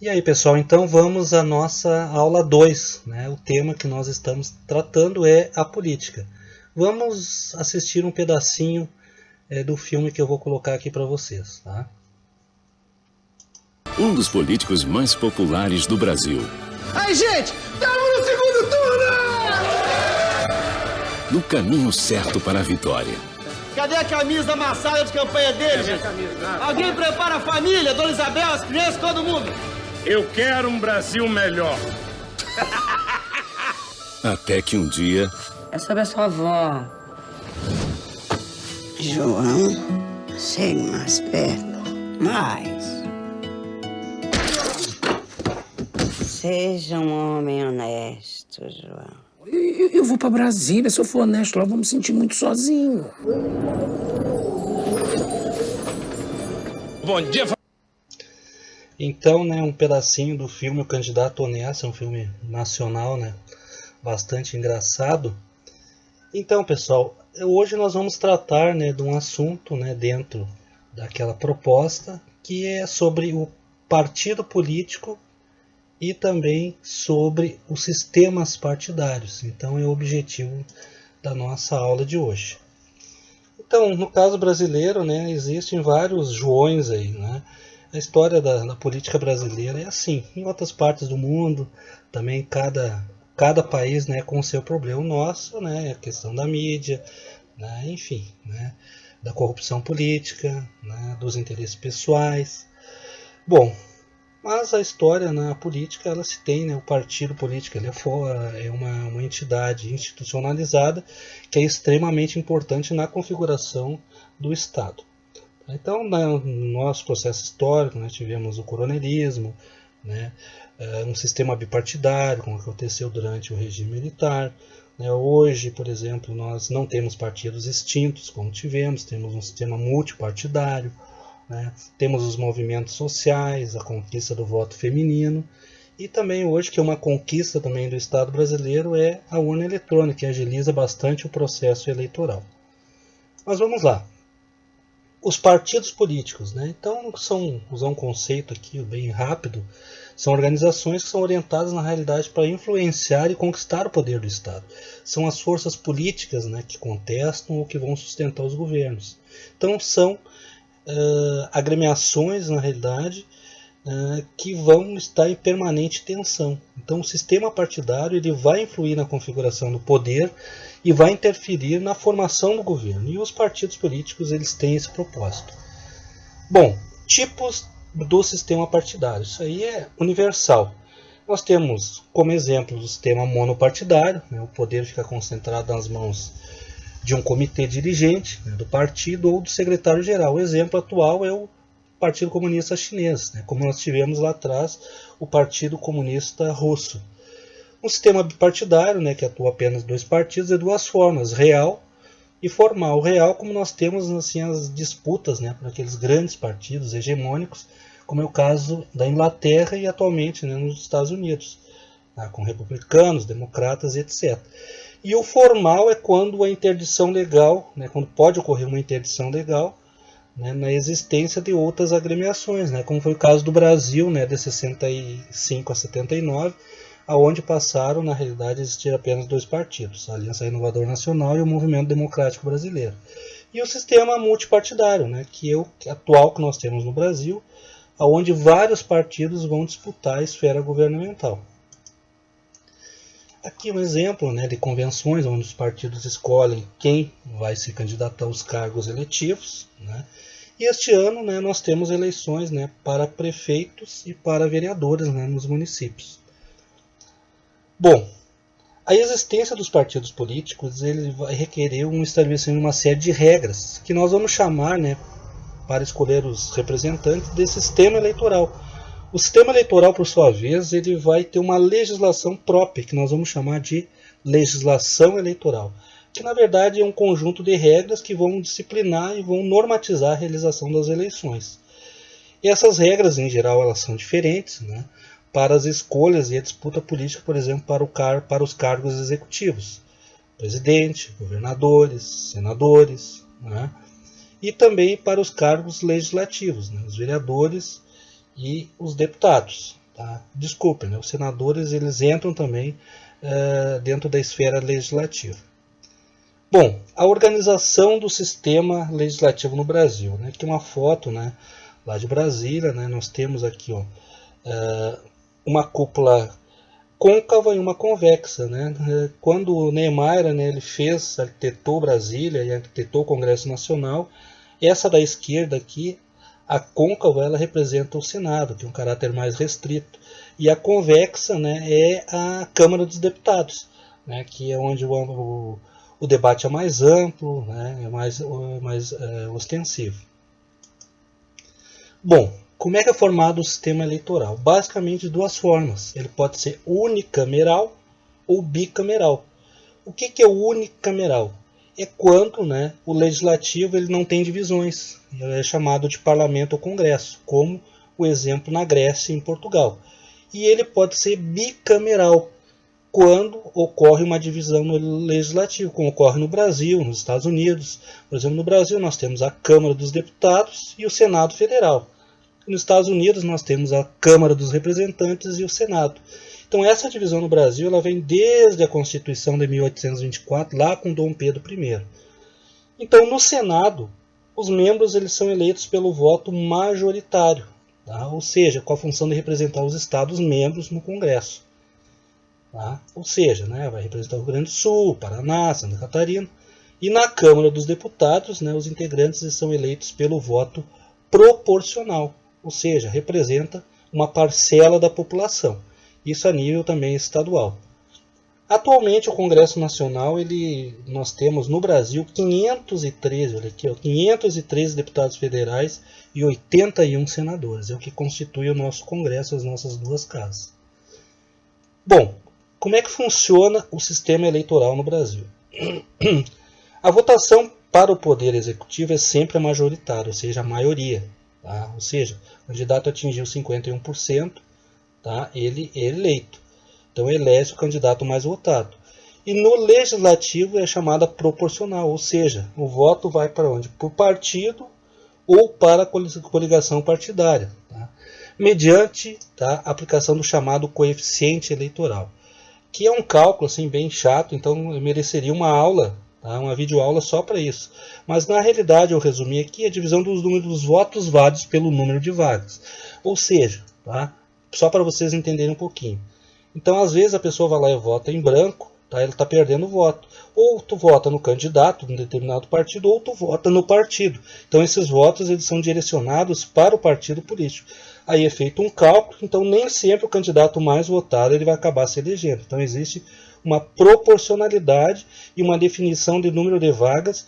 E aí, pessoal, então vamos à nossa aula 2, né? O tema que nós estamos tratando é a política. Vamos assistir um pedacinho do filme que eu vou colocar aqui para vocês, tá? Um dos políticos mais populares do Brasil. Aí, gente, estamos no segundo turno! No caminho certo para a vitória. Cadê a camisa amassada de campanha dele, gente? Alguém prepara a família, Dona Isabel, as crianças, todo mundo. Eu quero um Brasil melhor. Até que um dia... É sobre a sua avó. João, chegue mais perto. Mais. Seja um homem honesto, João. Eu vou pra Brasília, se eu for honesto lá, eu vou me sentir muito sozinho. Bom dia, Então, né, um pedacinho do filme O Candidato Honesto, um filme nacional, né, bastante engraçado. Então, pessoal, hoje nós vamos tratar, né, de um assunto, né, dentro daquela proposta, que é sobre o partido político e também sobre os sistemas partidários. Então, é o objetivo da nossa aula de hoje. Então, no caso brasileiro, né, existem vários Joões aí, né? A história da política brasileira é assim. Em outras partes do mundo, também cada país, né, com o seu problema. O nosso, né, é a questão da mídia, né, enfim, né, da corrupção política, né, dos interesses pessoais. Bom, mas a história na política, ela se tem, né, o partido político ele é uma entidade institucionalizada que é extremamente importante na configuração do Estado. Então, no nosso processo histórico, nós tivemos o coronelismo, né, um sistema bipartidário, como aconteceu durante o regime militar. Né. Hoje, por exemplo, nós não temos partidos extintos, como temos um sistema multipartidário. Né. Temos os movimentos sociais, a conquista do voto feminino. E também hoje, que é uma conquista também do Estado brasileiro, é a urna eletrônica, que agiliza bastante o processo eleitoral. Mas vamos lá. Os partidos políticos, né? Então, usar um conceito aqui bem rápido, são organizações que são orientadas na realidade para influenciar e conquistar o poder do Estado. São as forças políticas, né, que contestam ou que vão sustentar os governos. Então, são agremiações, na realidade, que vão estar em permanente tensão. Então, o sistema partidário ele vai influir na configuração do poder e vai interferir na formação do governo. E os partidos políticos eles têm esse propósito. Bom, tipos do sistema partidário. Isso aí é universal. Nós temos como exemplo o sistema monopartidário, né, o poder fica concentrado nas mãos de um comitê dirigente, né, do partido ou do secretário-geral. O exemplo atual é o Partido Comunista Chinês, né, como nós tivemos lá atrás o Partido Comunista Russo. Um sistema bipartidário, né, que atua apenas dois partidos, é duas formas, real e formal. Real, como nós temos assim, as disputas, né, por aqueles grandes partidos hegemônicos, como é o caso da Inglaterra e atualmente, né, nos Estados Unidos, tá, com republicanos, democratas, etc. E o formal é quando a interdição legal, né, quando pode ocorrer uma interdição legal, né, na existência de outras agremiações, né, como foi o caso do Brasil, né, de 65 a 79, aonde passaram, na realidade, a existir apenas dois partidos, a Aliança Renovadora Nacional e o Movimento Democrático Brasileiro. E o sistema multipartidário, né, que é o atual que nós temos no Brasil, aonde vários partidos vão disputar a esfera governamental. Aqui um exemplo, né, de convenções onde os partidos escolhem quem vai se candidatar aos cargos eletivos. Né, e este ano, né, nós temos eleições, né, para prefeitos e para vereadores, né, nos municípios. Bom, a existência dos partidos políticos ele vai requerer um estabelecimento de uma série de regras que nós vamos chamar, né, para escolher os representantes desse sistema eleitoral. O sistema eleitoral, por sua vez, ele vai ter uma legislação própria, que nós vamos chamar de legislação eleitoral, que na verdade é um conjunto de regras que vão disciplinar e vão normatizar a realização das eleições. E essas regras, em geral, elas são diferentes, né, para as escolhas e a disputa política, por exemplo, para os cargos executivos, presidente, governadores, senadores, né, e também para os cargos legislativos, né, os vereadores e os deputados. Tá? Desculpem, né? Os senadores eles entram também dentro da esfera legislativa. Bom, a organização do sistema legislativo no Brasil, né? Aqui uma foto, né, lá de Brasília, né? Nós temos aqui ó, uma cúpula côncava e uma convexa, né? Quando o Niemeyer, né, ele arquitetou Brasília e arquitetou o Congresso Nacional, essa da esquerda aqui, a côncava, ela representa o Senado, que é um caráter mais restrito, e a convexa, né, é a Câmara dos Deputados, né, que é onde o debate é mais amplo, né, é mais ostensivo. Bom, como é que é formado o sistema eleitoral? Basicamente de duas formas. Ele pode ser unicameral ou bicameral. O que é o unicameral? É quando, né, o legislativo ele não tem divisões. Ele é chamado de parlamento ou congresso, como o exemplo na Grécia e em Portugal. E ele pode ser bicameral, quando ocorre uma divisão no legislativo, como ocorre no Brasil, nos Estados Unidos. Por exemplo, no Brasil nós temos a Câmara dos Deputados e o Senado Federal. Nos Estados Unidos nós temos a Câmara dos Representantes e o Senado. Então essa divisão no Brasil ela vem desde a Constituição de 1824, lá com Dom Pedro I. Então no Senado, os membros eles são eleitos pelo voto majoritário, tá? Ou seja, com a função de representar os Estados-membros no Congresso. Tá? Ou seja, né, vai representar o Rio Grande do Sul, Paraná, Santa Catarina. E na Câmara dos Deputados, né, os integrantes são eleitos pelo voto proporcional, ou seja, representa uma parcela da população. Isso a nível também estadual. Atualmente o Congresso Nacional, nós temos no Brasil 513, olha aqui, ó, 513 deputados federais e 81 senadores. É o que constitui o nosso Congresso, as nossas duas casas. Bom, como é que funciona o sistema eleitoral no Brasil? A votação para o Poder Executivo é sempre a majoritária, ou seja, a maioria. Tá? Ou seja, o candidato atingiu 51%, tá? Ele é eleito. Então elege o candidato mais votado. E no legislativo é chamada proporcional, ou seja, o voto vai para onde? Por partido ou para a coligação partidária, tá? Mediante, tá, a aplicação do chamado coeficiente eleitoral, que é um cálculo assim, bem chato, então mereceria uma aula, tá, uma videoaula só para isso. Mas na realidade, eu resumi aqui a divisão dos números dos votos válidos pelo número de vagas. Ou seja, tá, só para vocês entenderem um pouquinho. Então, às vezes, a pessoa vai lá e vota em branco, tá? Ele está perdendo o voto. Ou tu vota no candidato de um determinado partido, ou tu vota no partido. Então, esses votos eles são direcionados para o partido político. Aí é feito um cálculo, então nem sempre o candidato mais votado ele vai acabar se elegendo. Então, existe uma proporcionalidade e uma definição de número de vagas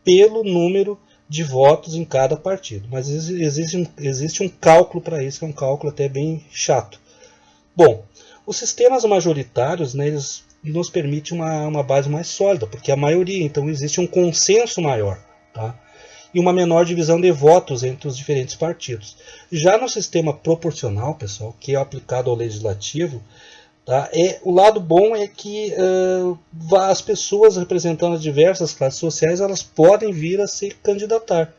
pelo número de votos em cada partido. Mas existe um cálculo para isso, que é um cálculo até bem chato. Bom, os sistemas majoritários, né, eles nos permitem uma base mais sólida, porque a maioria, então existe um consenso maior, tá? E uma menor divisão de votos entre os diferentes partidos. Já no sistema proporcional, pessoal, que é aplicado ao legislativo, tá, o lado bom é que as pessoas representando as diversas classes sociais, elas podem vir a se candidatar.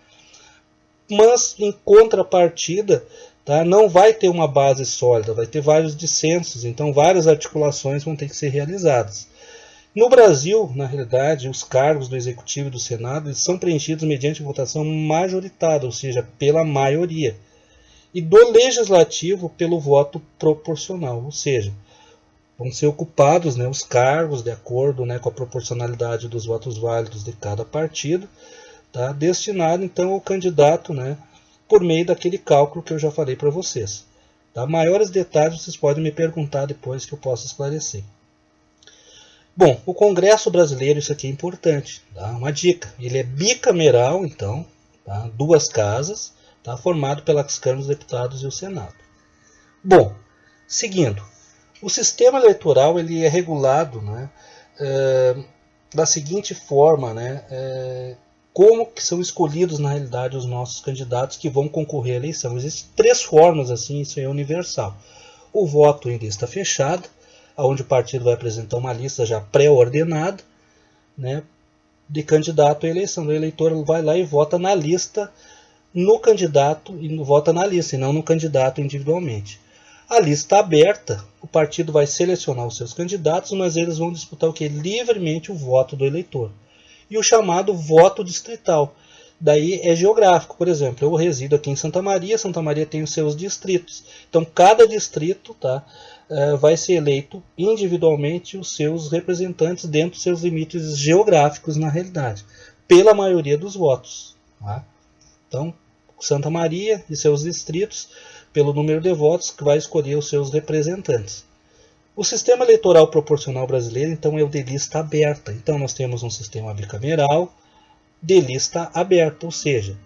Mas, em contrapartida, tá, não vai ter uma base sólida, vai ter vários dissensos, então várias articulações vão ter que ser realizadas. No Brasil, na realidade, os cargos do Executivo e do Senado eles são preenchidos mediante votação majoritária, ou seja, pela maioria. E do Legislativo pelo voto proporcional, ou seja, vão ser ocupados, né, os cargos de acordo, né, com a proporcionalidade dos votos válidos de cada partido, tá, destinado então ao candidato, né, por meio daquele cálculo que eu já falei para vocês. Tá? Maiores detalhes vocês podem me perguntar depois que eu possa esclarecer. Bom, o Congresso brasileiro, isso aqui é importante, tá? Uma dica, ele é bicameral, então, tá? Duas casas, tá? Formado pelas Câmaras dos Deputados e o Senado. Bom, seguindo, o sistema eleitoral ele é regulado, né, da seguinte forma, né, como que são escolhidos na realidade os nossos candidatos que vão concorrer à eleição. Existem três formas, assim, isso é universal. O voto em lista fechada, onde o partido vai apresentar uma lista já pré-ordenada, né, de candidato à eleição. O eleitor vai lá e vota na lista no candidato e vota na lista, e não no candidato individualmente. A lista aberta, o partido vai selecionar os seus candidatos, mas eles vão disputar o que? Livremente o voto do eleitor. E o chamado voto distrital. Daí é geográfico. Por exemplo, eu resido aqui em Santa Maria tem os seus distritos. Então cada distrito, tá, vai ser eleito individualmente os seus representantes dentro dos seus limites geográficos na realidade, pela maioria dos votos. Tá? Então Santa Maria e seus distritos, pelo número de votos, que vai escolher os seus representantes. O sistema eleitoral proporcional brasileiro, então, é o de lista aberta. Então, nós temos um sistema bicameral de lista aberta, ou seja,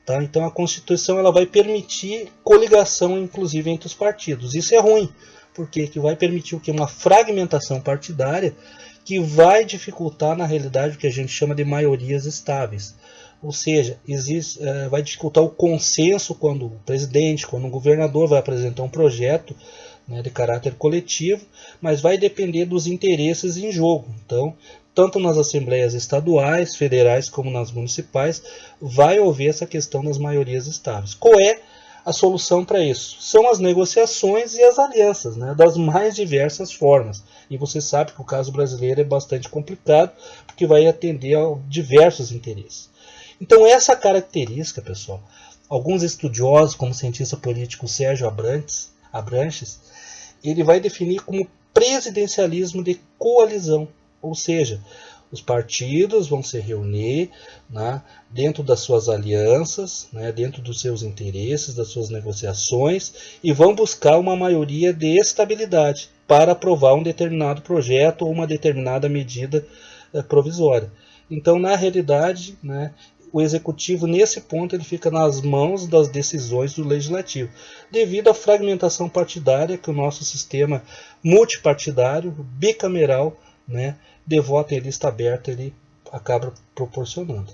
tá? Então a Constituição ela vai permitir coligação, inclusive, entre os partidos. Isso é ruim, porque que vai permitir o que? Uma fragmentação partidária que vai dificultar, na realidade, o que a gente chama de maiorias estáveis. Ou seja, vai dificultar o consenso quando o presidente, quando o governador vai apresentar um projeto, né, de caráter coletivo, mas vai depender dos interesses em jogo. Então, tanto nas assembleias estaduais, federais, como nas municipais, vai haver essa questão das maiorias estáveis. Qual é a solução para isso? São as negociações e as alianças, né, das mais diversas formas. E você sabe que o caso brasileiro é bastante complicado, porque vai atender a diversos interesses. Então essa característica, pessoal, alguns estudiosos, como o cientista político Sérgio Abranches, ele vai definir como presidencialismo de coalizão, ou seja, os partidos vão se reunir, né, dentro das suas alianças, né, dentro dos seus interesses, das suas negociações, e vão buscar uma maioria de estabilidade para aprovar um determinado projeto ou uma determinada medida provisória. Então, na realidade, né, o executivo, nesse ponto, ele fica nas mãos das decisões do legislativo, devido à fragmentação partidária que o nosso sistema multipartidário, bicameral, né, de voto em lista aberta, ele acaba proporcionando.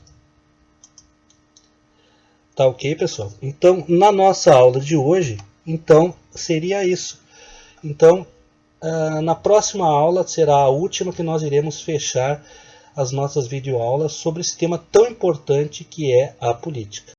Tá ok, pessoal? Então, na nossa aula de hoje, então, seria isso. Então, na próxima aula, será a última que nós iremos fechar as nossas videoaulas sobre esse tema tão importante que é a política.